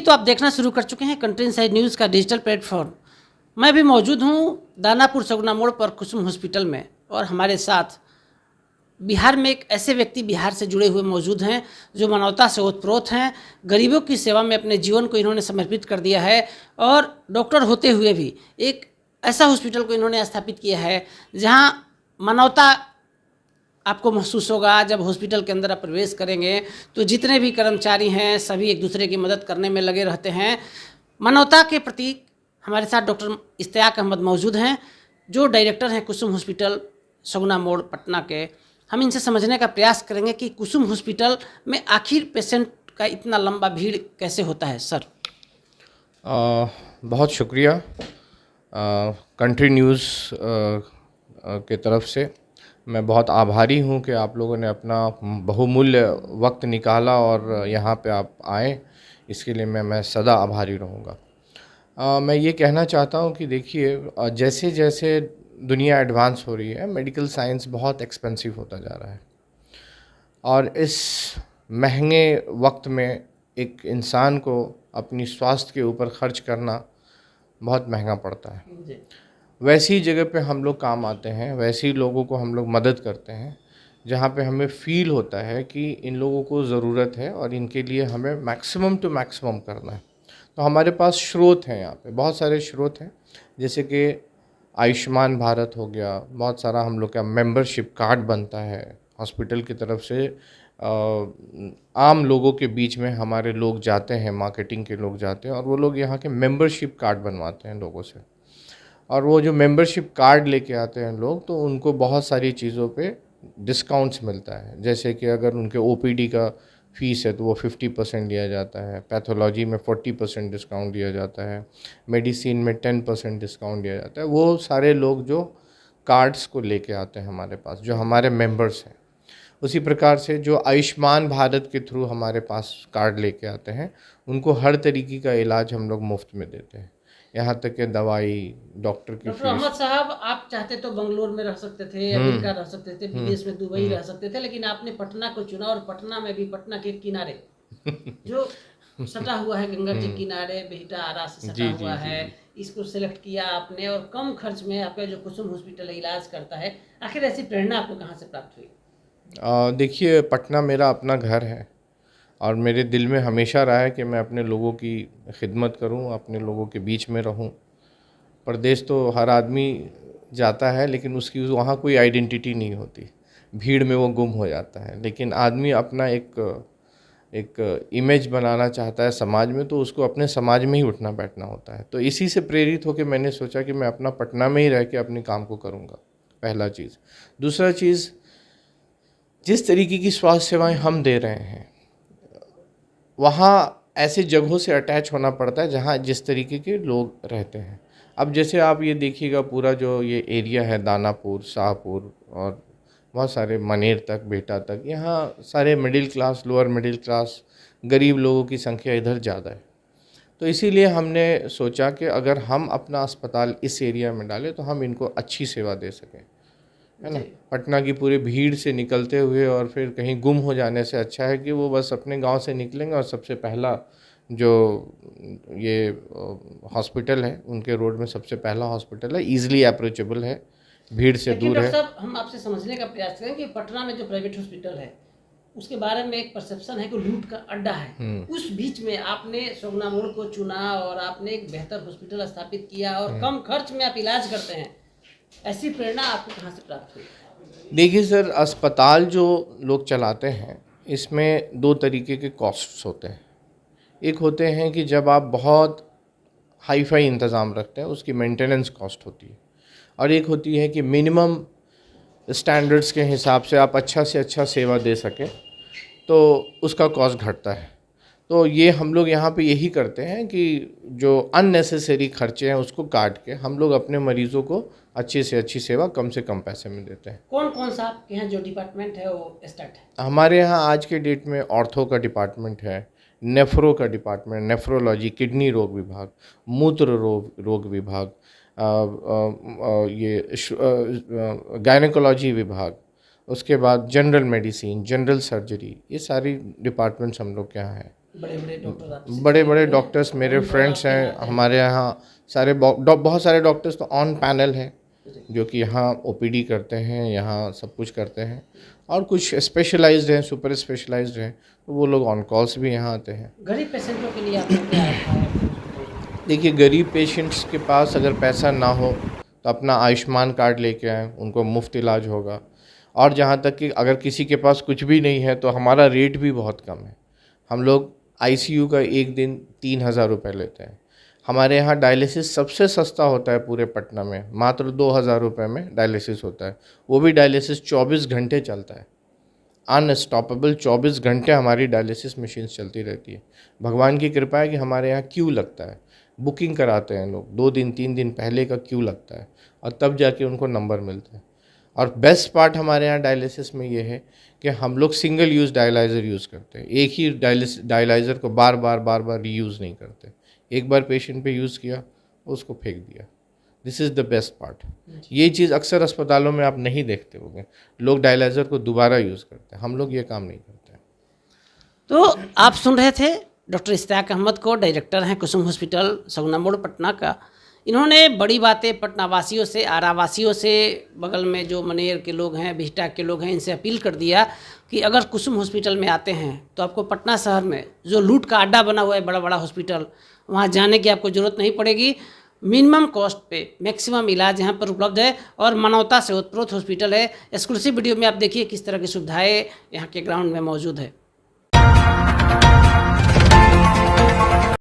तो आप देखना शुरू कर चुके हैं कंट्री इनसाइड न्यूज़ का डिजिटल प्लेटफॉर्म। मैं भी मौजूद हूँ दानापुर सगुना मोड़ पर कुसुम हॉस्पिटल में, और हमारे साथ बिहार में एक ऐसे व्यक्ति बिहार से जुड़े हुए मौजूद हैं जो मानवता से ओतप्रोत हैं। गरीबों की सेवा में अपने जीवन को इन्होंने समर्पित कर दिया है, और डॉक्टर होते हुए भी एक ऐसा हॉस्पिटल को इन्होंने स्थापित किया है जहाँ मानवता आपको महसूस होगा। जब हॉस्पिटल के अंदर आप प्रवेश करेंगे तो जितने भी कर्मचारी हैं सभी एक दूसरे की मदद करने में लगे रहते हैं। मानवता के प्रति हमारे साथ डॉक्टर इश्तियाक अहमद मौजूद हैं जो डायरेक्टर हैं कुसुम हॉस्पिटल सगुना मोड़ पटना के। हम इनसे समझने का प्रयास करेंगे कि कुसुम हॉस्पिटल में आखिर पेशेंट का इतना लंबा भीड़ कैसे होता है। सर बहुत शुक्रिया कंट्री न्यूज़ के तरफ से। मैं बहुत आभारी हूं कि आप लोगों ने अपना बहुमूल्य वक्त निकाला और यहाँ पे आप आए, इसके लिए मैं सदा आभारी रहूँगा। मैं ये कहना चाहता हूँ कि देखिए, जैसे जैसे दुनिया एडवांस हो रही है, मेडिकल साइंस बहुत एक्सपेंसिव होता जा रहा है, और इस महंगे वक्त में एक इंसान को अपनी स्वास्थ्य के ऊपर खर्च करना बहुत महंगा पड़ता है। वैसी जगह पे हम लोग काम आते हैं, वैसे ही लोगों को हम लोग मदद करते हैं जहाँ पे हमें फ़ील होता है कि इन लोगों को ज़रूरत है और इनके लिए हमें मैक्सिमम टू मैक्सिमम करना है। तो हमारे पास स्रोत हैं, यहाँ पे बहुत सारे स्रोत हैं, जैसे कि आयुष्मान भारत हो गया, बहुत सारा हम लोग का मेंबरशिप कार्ड बनता है हॉस्पिटल की तरफ से। आम लोगों के बीच में हमारे लोग जाते हैं, मार्केटिंग के लोग जाते हैं और वो लोग यहाँ के मेंबरशिप कार्ड बनवाते हैं लोगों से, और वो जो मेंबरशिप कार्ड लेके आते हैं लोग, तो उनको बहुत सारी चीज़ों पे डिस्काउंट्स मिलता है। जैसे कि अगर उनके ओपीडी का फ़ीस है तो वो 50% दिया जाता है, पैथोलॉजी में 40% डिस्काउंट दिया जाता है, मेडिसिन में 10% डिस्काउंट दिया जाता है। वो सारे लोग जो कार्ड्स को लेके आते हैं हमारे पास, जो हमारे मेंबर्स हैं। उसी प्रकार से जो आयुष्मान भारत के थ्रू हमारे पास कार्ड लेके आते हैं, उनको हर तरीके का इलाज हम लोग मुफ्त में देते हैं, यहाँ तक कि दवाई, डॉक्टर की डॉक्टर फीस। अहमद साहब, आप चाहते तो बंगलोर में रह सकते थे, अमेरिका रह सकते थे, विदेश में दुबई रह सकते थे, लेकिन आपने पटना को चुना, और पटना में भी पटना के किनारे जो सटा हुआ है गंगा जी किनारे, बेहटा आरा से सटा जी जी हुआ जी है, जी। इसको सेलेक्ट किया आपने, और कम खर्च में आपका जो कुसुम हॉस्पिटल इलाज करता है। आखिर ऐसी प्रेरणा आपको कहाँ से प्राप्त हुई? देखिए, पटना मेरा अपना घर है और मेरे दिल में हमेशा रहा है कि मैं अपने लोगों की खिदमत करूं, अपने लोगों के बीच में रहूं। परदेश तो हर आदमी जाता है, लेकिन उसकी वहाँ कोई आइडेंटिटी नहीं होती, भीड़ में वो गुम हो जाता है। लेकिन आदमी अपना एक एक इमेज बनाना चाहता है समाज में, तो उसको अपने समाज में ही उठना बैठना होता है। तो इसी से प्रेरित होकर मैंने सोचा कि मैं अपना पटना में ही रह के अपने काम को करूँगा, पहला चीज़। दूसरा चीज़, जिस तरीके की स्वास्थ्य सेवाएं हम दे रहे हैं, वहाँ ऐसे जगहों से अटैच होना पड़ता है जहाँ जिस तरीके के लोग रहते हैं। अब जैसे आप ये देखिएगा, पूरा जो ये एरिया है दानापुर, शाहपुर और बहुत सारे मनेर तक, बेटा तक, यहाँ सारे middle class, lower middle class, गरीब लोगों की संख्या इधर ज़्यादा है। तो इसीलिए हमने सोचा कि अगर हम अपना अस्पताल इस एरिया में डालें तो हम इनको अच्छी सेवा दे सकें, है ना। पटना की पूरी भीड़ से निकलते हुए और फिर कहीं गुम हो जाने से अच्छा है कि वो बस अपने गांव से निकलेंगे और सबसे पहला जो ये हॉस्पिटल है, उनके रोड में सबसे पहला हॉस्पिटल है, ईज़िली अप्रोचेबल है, भीड़ से लेकिन दूर डॉक्टर है। साहब, हम आपसे समझने का प्रयास करें कि पटना में जो प्राइवेट हॉस्पिटल है उसके बारे में एक परसेप्शन है कि लूट का अड्डा है। उस बीच में आपने सोगना मोड़ को चुना और आपने एक बेहतर हॉस्पिटल स्थापित किया और कम खर्च में आप इलाज करते हैं। ऐसी प्रेरणा आपको कहाँ से प्राप्त हुई? देखिए सर, अस्पताल जो लोग चलाते हैं, इसमें दो तरीके के कॉस्ट्स होते हैं। एक होते हैं कि जब आप बहुत हाई फाई इंतज़ाम रखते हैं, उसकी मेंटेनेंस कॉस्ट होती है, और एक होती है कि मिनिमम स्टैंडर्ड्स के हिसाब से आप अच्छा से अच्छा सेवा दे सकें, तो उसका कॉस्ट घटता है। तो ये हम लोग यहाँ पे यही करते हैं कि जो अननेसेसरी खर्चे हैं उसको काट के हम लोग अपने मरीज़ों को अच्छी से अच्छी सेवा कम से कम पैसे में देते हैं। कौन कौन सा आपके यहाँ जो डिपार्टमेंट है वो स्टार्ट है? हमारे यहाँ आज के डेट में ऑर्थो का डिपार्टमेंट है, नेफ्रो का डिपार्टमेंट, नेफ्रोलॉजी, किडनी रोग विभाग, मूत्र रोग विभाग, ये गायनेकोलॉजी विभाग, उसके बाद जनरल मेडिसिन, जनरल सर्जरी, ये सारी डिपार्टमेंट्स हम लोग के यहाँ हैं। बड़े बड़े डॉक्टर आपसे बड़े बड़े डॉक्टर्स मेरे फ्रेंड्स हैं हमारे यहाँ। बहुत सारे डॉक्टर्स तो ऑन पैनल हैं जो कि यहाँ ओपीडी करते हैं, यहाँ सब कुछ करते हैं, और कुछ स्पेशलाइज्ड हैं, सुपर स्पेशलाइज्ड हैं, तो वो लोग ऑन कॉल्स भी यहाँ आते हैं। गरीब पेशेंटों के लिए आपने क्या रखा है? देखिए, गरीब पेशेंट्स के पास अगर पैसा ना हो तो अपना आयुष्मान कार्ड लेके आएँ, उनको मुफ्त इलाज होगा। और जहाँ तक कि अगर किसी के पास कुछ भी नहीं है तो हमारा रेट भी बहुत कम है। हम लोग आईसीयू का एक दिन 3,000 रुपये लेते हैं। हमारे यहाँ डायलिसिस सबसे सस्ता होता है पूरे पटना में, मात्र 2,000 रुपये में डायलिसिस होता है। वो भी डायलिसिस 24 घंटे चलता है, अनस्टॉपेबल 24 घंटे हमारी डायलिसिस मशीन्स चलती रहती है। भगवान की कृपा है कि हमारे यहाँ क्यू लगता है, बुकिंग कराते हैं लोग, 2 दिन 3 दिन पहले का क्यू लगता है और तब जाके उनको नंबर मिलता है। और बेस्ट पार्ट हमारे यहाँ डायलिसिस में ये है कि हम लोग सिंगल यूज़ डायलाइज़र यूज़ करते हैं। एक ही डायलाइज़र को बार बार रीयूज़ नहीं करते। एक बार पेशेंट पे यूज़ किया, उसको फेंक दिया। This is the best part. ये चीज़ अक्सर अस्पतालों में आप नहीं देखते होंगे, लोग डायलाइज़र को दोबारा यूज़ करते हैं, हम लोग ये काम नहीं करते। तो आप सुन रहे थे डॉक्टर इश्तियाक अहमद को, डायरेक्टर हैं कुसुम हॉस्पिटल सगुना मोड़ पटना का। इन्होंने बड़ी बातें पटना वासियों से, आरा वासियों से, बगल में जो मनेर के लोग हैं, बिहटा के लोग हैं, इनसे अपील कर दिया कि अगर कुसुम हॉस्पिटल में आते हैं तो आपको पटना शहर में जो लूट का अड्डा बना हुआ है बड़ा बड़ा हॉस्पिटल, वहाँ जाने की आपको ज़रूरत नहीं पड़ेगी। मिनिमम कॉस्ट पे मैक्सिमम इलाज यहाँ पर उपलब्ध है और मानवता से ओतप्रोत हॉस्पिटल है। एक्सक्लूसिव वीडियो में आप देखिए किस तरह की सुविधाएँ यहाँ के ग्राउंड में मौजूद है।